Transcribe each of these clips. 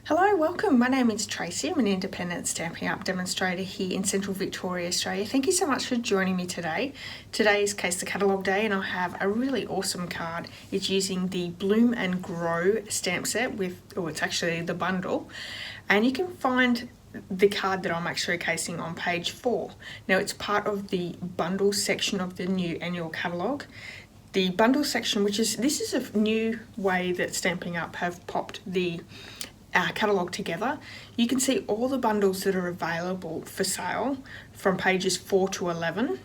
Hello, welcome. My name is Tracy. I'm an independent Stampin' Up demonstrator here in Central Victoria, Australia. Thank you so much for joining me today. Today is Case the Catalogue Day and I have a really awesome card. It's using the Bloom and Grow stamp set with, it's actually the bundle. And you can find the card that I'm actually casing on page 4. Now it's part of the bundle section of the new Annual Catalogue. The bundle section, this is a new way that Stampin' Up have popped the catalogue together. You can see all the bundles that are available for sale from pages 4 to 11,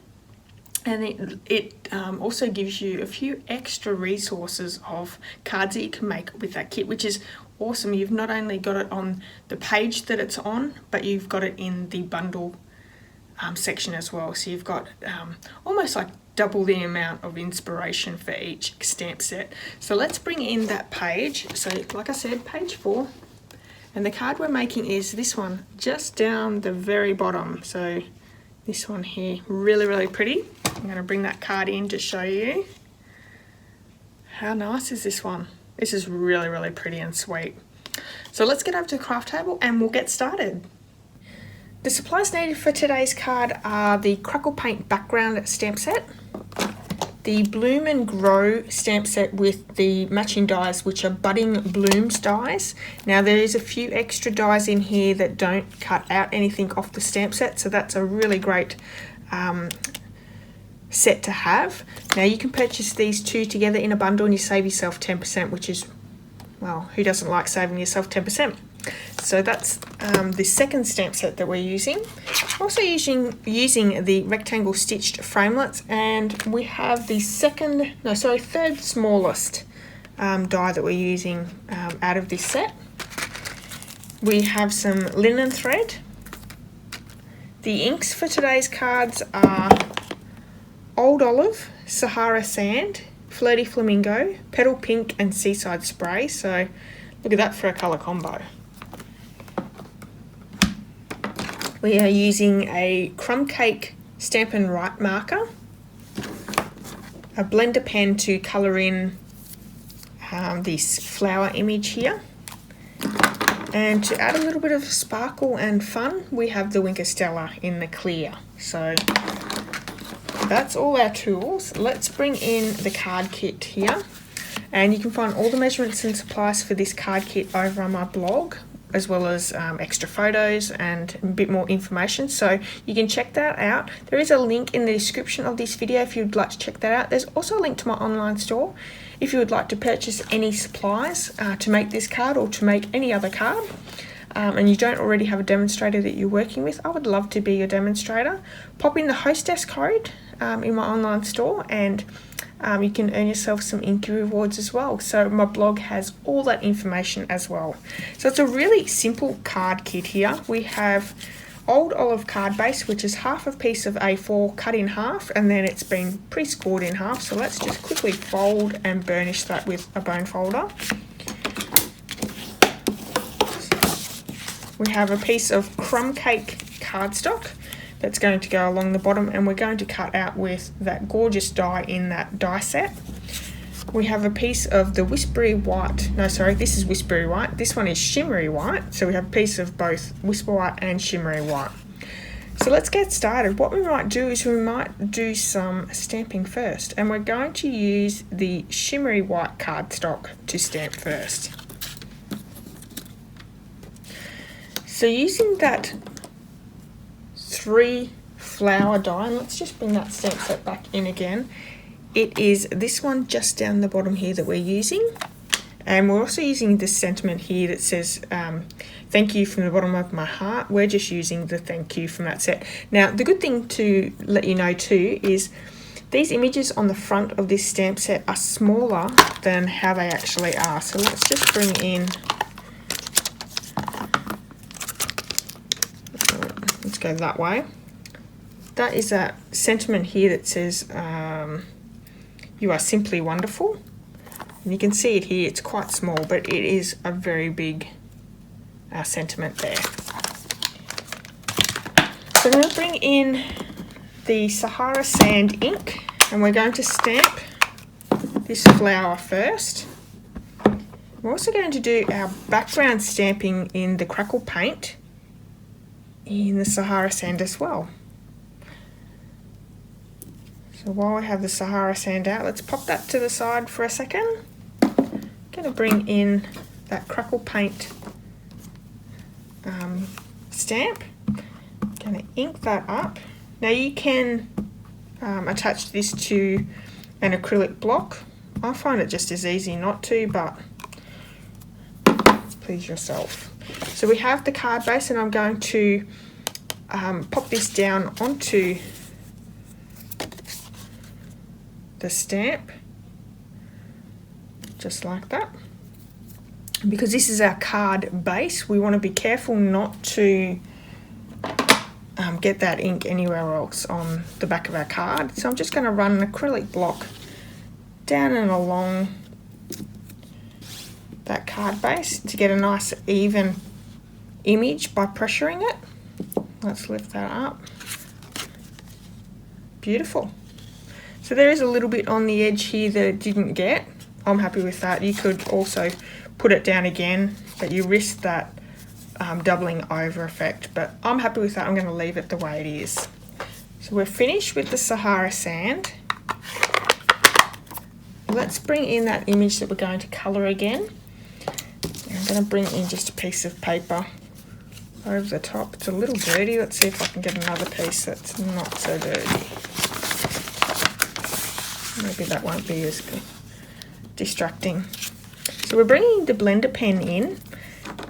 and it also gives you a few extra resources of cards that you can make with that kit, which is awesome. You've not only got it on the page that it's on, but you've got it in the bundle section as well. So you've got almost like double the amount of inspiration for each stamp set. So let's bring in that page. So like I said, page 4. And the card we're making is this one, just down the very bottom. So this one here, really pretty. I'm going to bring that card in to show you. How nice is this one? This is really pretty and sweet. So let's get over to the craft table and we'll get started. The supplies needed for today's card are the Crackle Paint background stamp set, the Bloom and Grow stamp set with the matching dies, which are Budding Blooms dies. Now there is a few extra dies in here that don't cut out anything off the stamp set, so that's a really great set to have. Now you can purchase these two together in a bundle and you save yourself 10%, which is, well, who doesn't like saving yourself 10%? So that's the second stamp set that we're using. Also using the rectangle stitched framelits, and we have the third smallest die that we're using out of this set. We have some linen thread. The inks for today's cards are Old Olive, Sahara Sand, Flirty Flamingo, Petal Pink and Seaside Spray. So look at that for a colour combo. We are using a crumb cake Stampin' Write marker, a blender pen to colour in this flower image here, and to add a little bit of sparkle and fun, we have the Winker Stella in the clear. So that's all our tools. Let's bring in the card kit here, and you can find all the measurements and supplies for this card kit over on my blog, as well as extra photos and a bit more information, so you can check that out. There is a link in the description of this video if you'd like to check that out. There's also a link to my online store if you would like to purchase any supplies to make this card or to make any other card, and you don't already have a demonstrator that you're working with. I would love to be your demonstrator. Pop in the hostess code in my online store and you can earn yourself some Inky rewards as well. So my blog has all that information as well. So it's a really simple card kit here. We have Old Olive card base, which is half a piece of A4 cut in half, and then it's been pre-scored in half. So let's just quickly fold and burnish that with a bone folder. We have a piece of crumb cake cardstock that's going to go along the bottom, and we're going to cut out with that gorgeous die in that die set. We have a piece of the Whispery White, this is Whispery White, this one is Shimmery White, so we have a piece of both Whisper White and Shimmery White. So let's get started. What we might do is we might do some stamping first, and we're going to use the Shimmery White cardstock to stamp first. So using that 3 flower die, and let's just bring that stamp set back in again. It is this one just down the bottom here that we're using, and we're also using this sentiment here that says thank you from the bottom of my heart. We're just using the thank you from that set. Now the good thing to let you know too is these images on the front of this stamp set are smaller than how they actually are. So let's just bring in, let's go that way. That is a sentiment here that says you are simply wonderful, and you can see it here. It's quite small, but it is a very big sentiment there. So I'm going to bring in the Sahara Sand ink, and we're going to stamp this flower first. We're also going to do our background stamping in the crackle paint in the Sahara sand as well. So while we have the Sahara sand out, let's pop that to the side for a second. I'm going to bring in that crackle paint stamp. I'm going to ink that up. Now you can attach this to an acrylic block. I find it just as easy not to, but please yourself. So we have the card base, and I'm going to pop this down onto the stamp, just like that. Because this is our card base, we want to be careful not to get that ink anywhere else on the back of our card. So I'm just going to run an acrylic block down and along that card base to get a nice even image by pressuring it. Let's lift that up. Beautiful. So there is a little bit on the edge here that it didn't get. I'm happy with that. You could also put it down again, but you risk that doubling over effect. But I'm happy with that. I'm going to leave it the way it is. So we're finished with the Sahara sand. Let's bring in that image that we're going to colour again. I'm going to bring in just a piece of paper over the top. It's a little dirty. Let's see if I can get another piece that's not so dirty. Maybe that won't be as distracting. So we're bringing the blender pen in,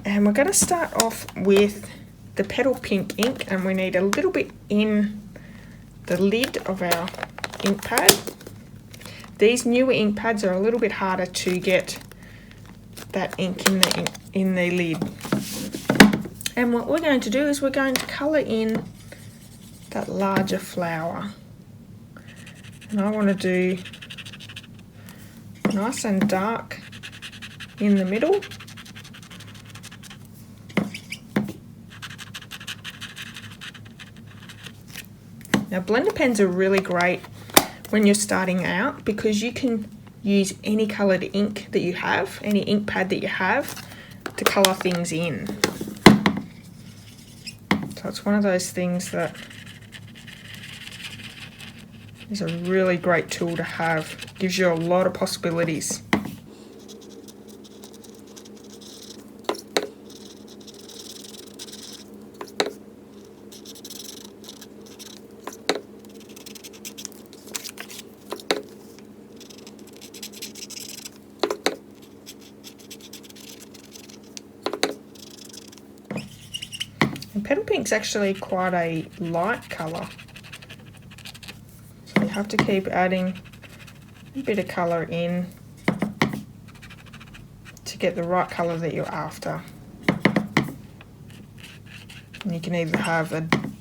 and we're going to start off with the petal pink ink, and we need a little bit in the lid of our ink pad. These newer ink pads are a little bit harder to get that ink in the lid. And what we're going to do is we're going to colour in that larger flower. And I want to do nice and dark in the middle. Now blender pens are really great when you're starting out because you can use any coloured ink that you have, any ink pad that you have, to colour things in. So it's one of those things that is a really great tool to have. Gives you a lot of possibilities. And petal pink's actually quite a light colour. So you have to keep adding a bit of colour in to get the right colour that you're after. And you can either have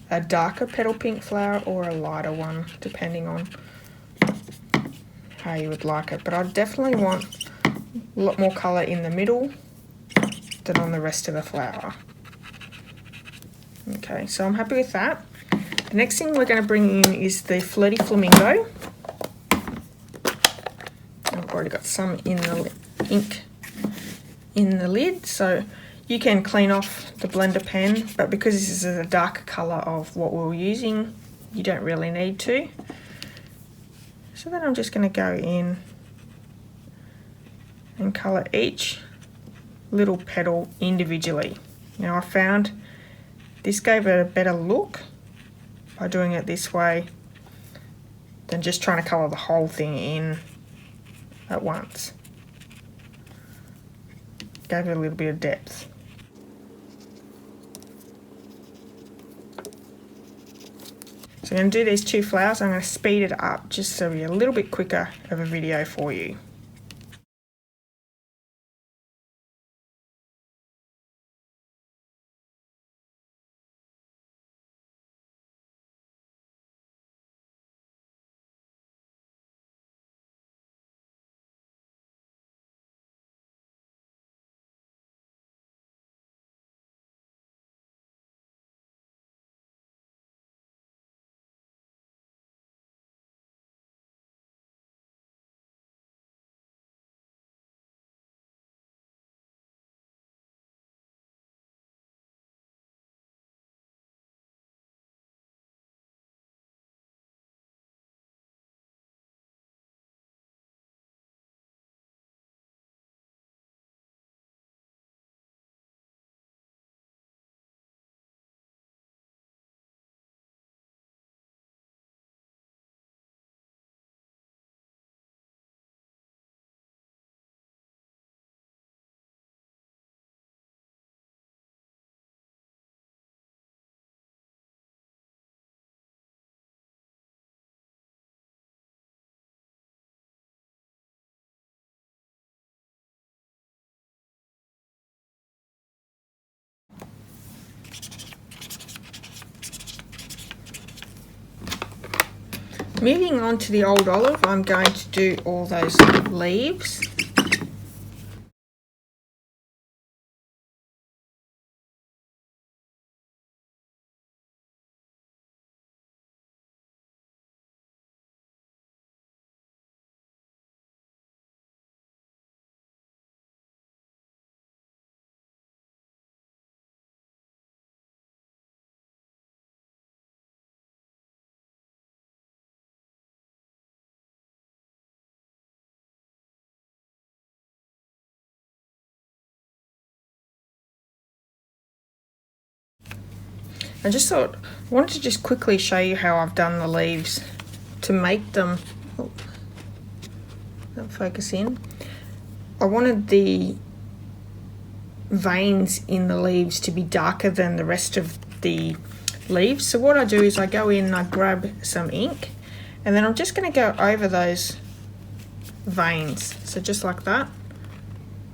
a darker petal pink flower or a lighter one, depending on how you would like it. But I definitely want a lot more colour in the middle than on the rest of the flower. Okay, so I'm happy with that. The next thing we're going to bring in is the Flirty Flamingo. I've already got some in the ink in the lid, so you can clean off the blender pen, but because this is a darker colour of what we're using, you don't really need to. So then I'm just going to go in and colour each little petal individually. Now I found this gave it a better look by doing it this way than just trying to colour the whole thing in at once. Gave it a little bit of depth. So I'm going to do these two flowers. I'm going to speed it up just so we're a little bit quicker of a video for you. Moving on to the old olive, I'm going to do all those leaves. I just thought, I wanted to just quickly show you how I've done the leaves to make them, oh, not focus in. I wanted the veins in the leaves to be darker than the rest of the leaves. So what I do is I go in and I grab some ink, and then I'm just going to go over those veins. So just like that,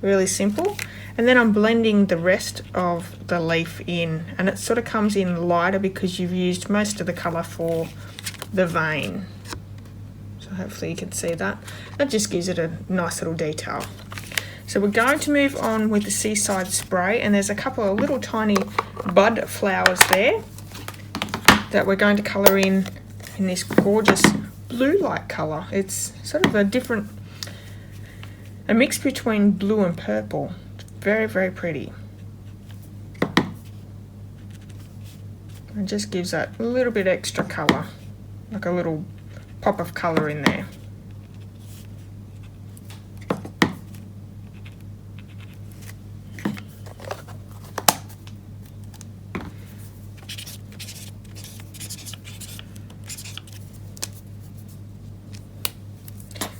really simple. And then I'm blending the rest of the leaf in, and it sort of comes in lighter because you've used most of the colour for the vein. So hopefully you can see that. That just gives it a nice little detail. So we're going to move on with the Seaside Spray, and there's a couple of little tiny bud flowers there that we're going to colour in this gorgeous blue-like colour. It's sort of a mix between blue and purple. Very, very pretty. It just gives that a little bit extra colour, like a little pop of colour in there.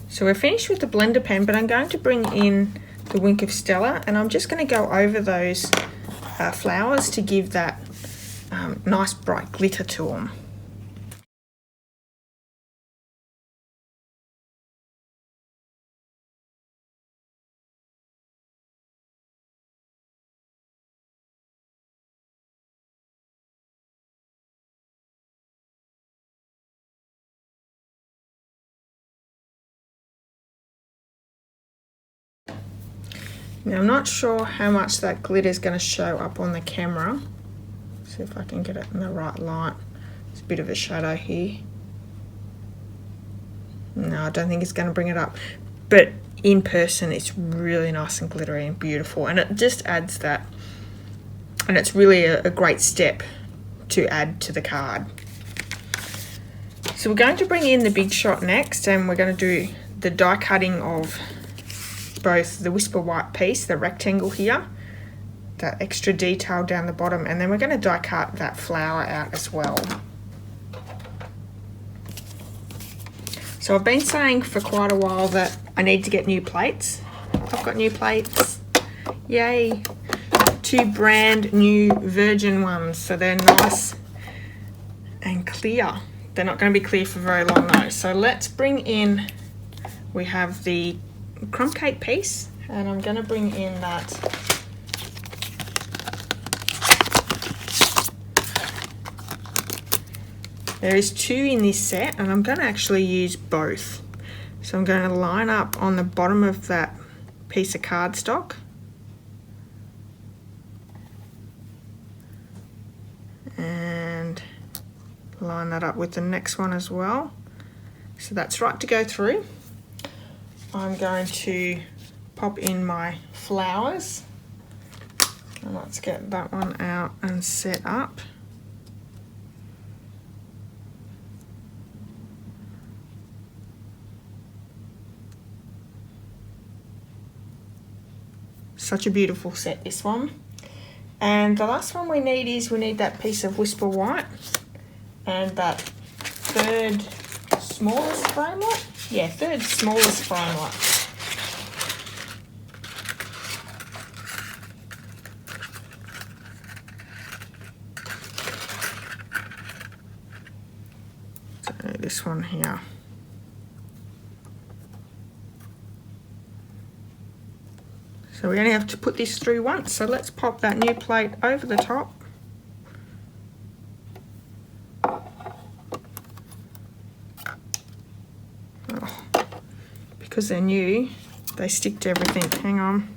So we're finished with the blender pen, but I'm going to bring in the Wink of Stella, and I'm just going to go over those flowers to give that nice bright glitter to them. Now I'm not sure how much that glitter is going to show up on the camera. See if I can get it in the right light. It's a bit of a shadow here. No, I don't think it's going to bring it up. But in person it's really nice and glittery and beautiful, and it just adds that. And it's really a great step to add to the card. So we're going to bring in the Big Shot next, and we're going to do the die cutting of both the Whisper White piece, the rectangle here, that extra detail down the bottom, and then we're going to die cut that flower out as well. So I've been saying for quite a while that I need to get new plates. I've got new plates. Yay! 2 brand new virgin ones, so they're nice and clear. They're not going to be clear for very long though. So let's bring in, we have the crumb cake piece, and I'm going to bring in that there is 2 in this set, and I'm going to actually use both. So I'm going to line up on the bottom of that piece of cardstock, and line that up with the next one as well. So that's right to go through. I'm going to pop in my flowers, and let's get that one out and set up. Such a beautiful set, this one. And the last one we need that piece of Whisper White and that third smallest framelit. Yeah, third smallest framelit. So this one here. So we only have to put this through once, so let's pop that new plate over the top. because they're new, they stick to everything. Hang on.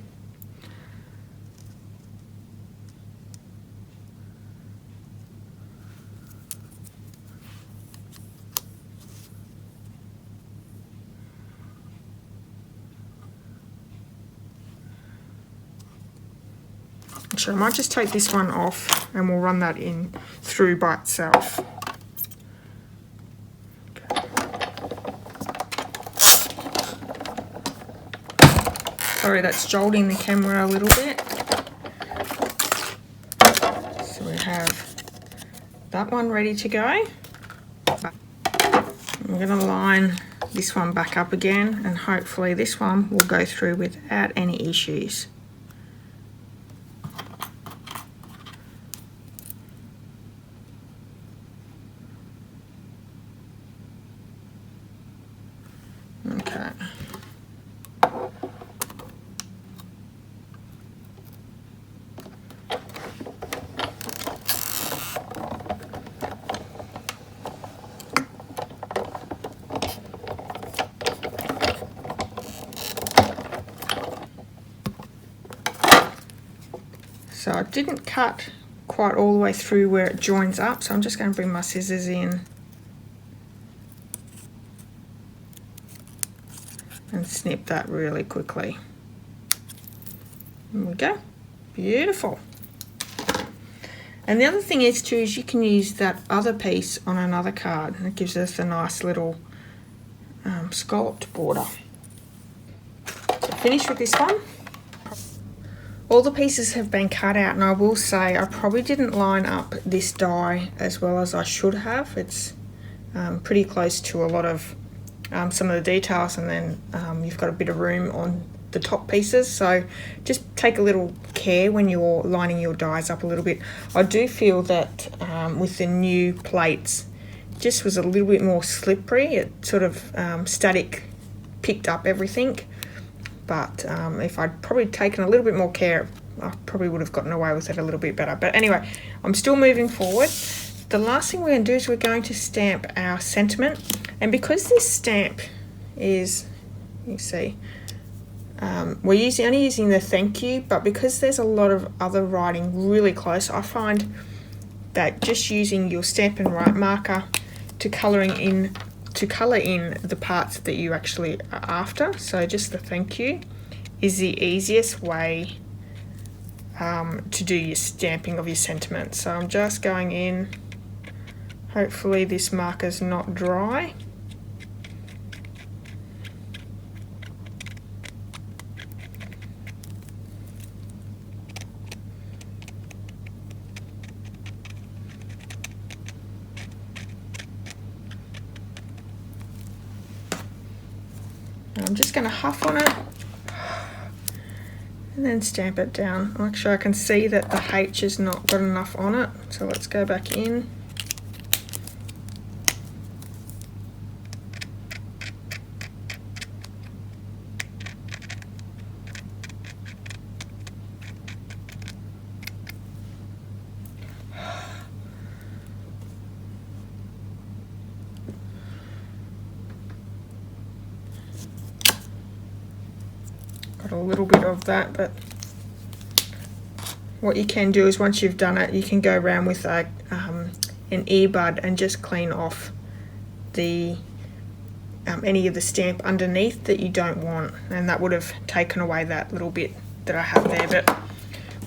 Actually, I might just take this one off and we'll run that in through by itself. Sorry, that's jolting the camera a little bit. So we have that one ready to go. I'm going to line this one back up again, and hopefully this one will go through without any issues. Okay. So I didn't cut quite all the way through where it joins up, so I'm just going to bring my scissors in and snip that really quickly. There we go. Beautiful. And the other thing is too, is you can use that other piece on another card, and it gives us a nice little scalloped border. So finished with this one. All the pieces have been cut out, and I will say I probably didn't line up this die as well as I should have. It's pretty close to a lot of some of the details, and then you've got a bit of room on the top pieces, so just take a little care when you're lining your dies up a little bit. I do feel that with the new plates, it just was a little bit more slippery. It sort of static picked up everything. But if I'd probably taken a little bit more care, I probably would have gotten away with it a little bit better. But anyway, I'm still moving forward. The last thing we're going to do is we're going to stamp our sentiment. And because this stamp is, you see, we're only using the thank you, but because there's a lot of other writing really close, I find that just using your Stampin' Write marker to colour in the parts that you actually are after, so just the thank you, is the easiest way to do your stamping of your sentiment. So I'm just going in, hopefully this marker's not dry. I'm just going to huff on it and then stamp it down. Actually, I can see that the H has not got enough on it, so let's go back in. A little bit of that, but what you can do is once you've done it, you can go around with an earbud and just clean off the any of the stamp underneath that you don't want, and that would have taken away that little bit that I have there. But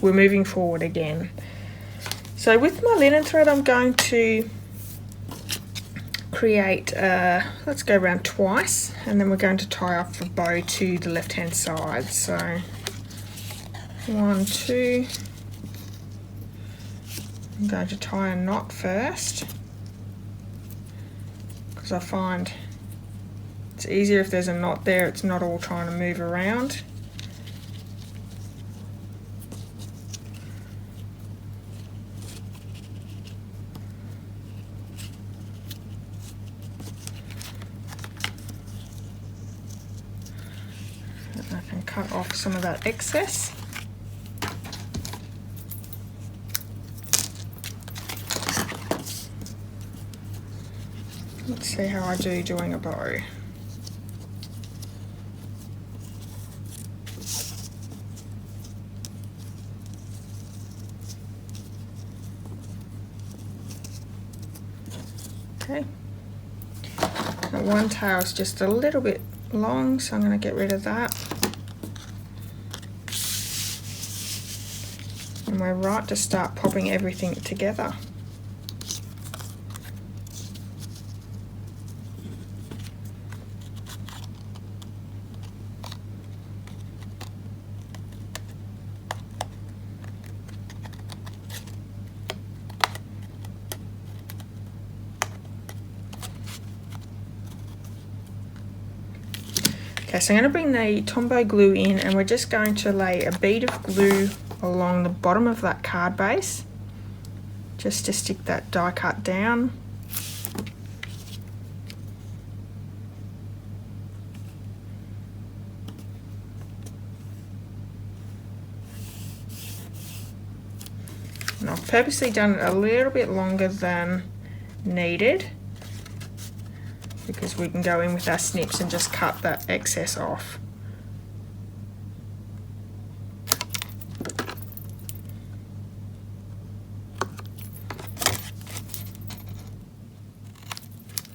we're moving forward again. So with my linen thread, I'm going to create, let's go around twice, and then we're going to tie off the bow to the left hand side. So 1, 2, I'm going to tie a knot first, because I find it's easier if there's a knot there, it's not all trying to move around. Cut off some of that excess. Let's see how I do doing a bow. Okay. Now one tail is just a little bit long, so I'm going to get rid of that. And we're right to start popping everything together. Okay, so I'm going to bring the Tombow glue in, and we're just going to lay a bead of glue along the bottom of that card base, just to stick that die cut down. And I've purposely done it a little bit longer than needed, because we can go in with our snips and just cut that excess off.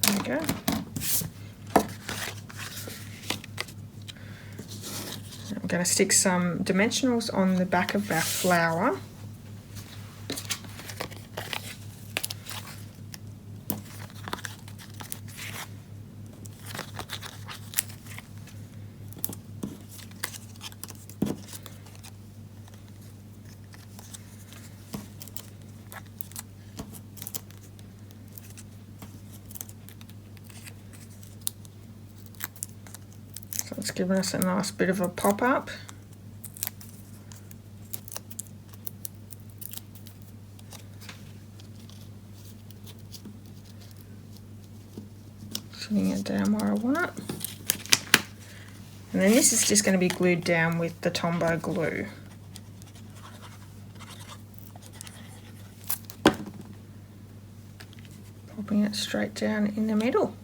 There we go. I'm going to stick some dimensionals on the back of our flower. So it's giving us a nice bit of a pop-up. Sitting it down where I want it. And then this is just going to be glued down with the Tombow glue. Popping it straight down in the middle.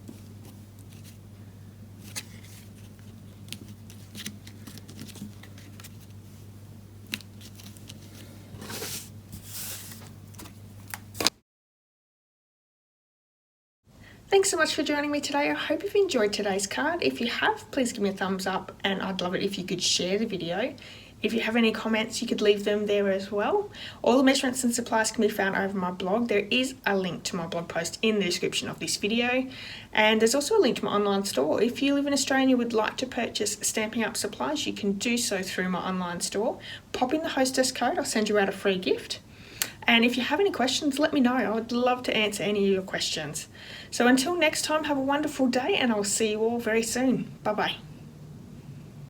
Thanks so much for joining me today. I hope you've enjoyed today's card. If you have, please give me a thumbs up, and I'd love it if you could share the video. If you have any comments, you could leave them there as well. All the measurements and supplies can be found over my blog. There is a link to my blog post in the description of this video, and there's also a link to my online store. If you live in Australia and you would like to purchase Stampin' Up supplies, you can do so through my online store. Pop in the hostess code, I'll send you out a free gift. And if you have any questions, let me know. I would love to answer any of your questions. So until next time, have a wonderful day, and I'll see you all very soon. Bye-bye.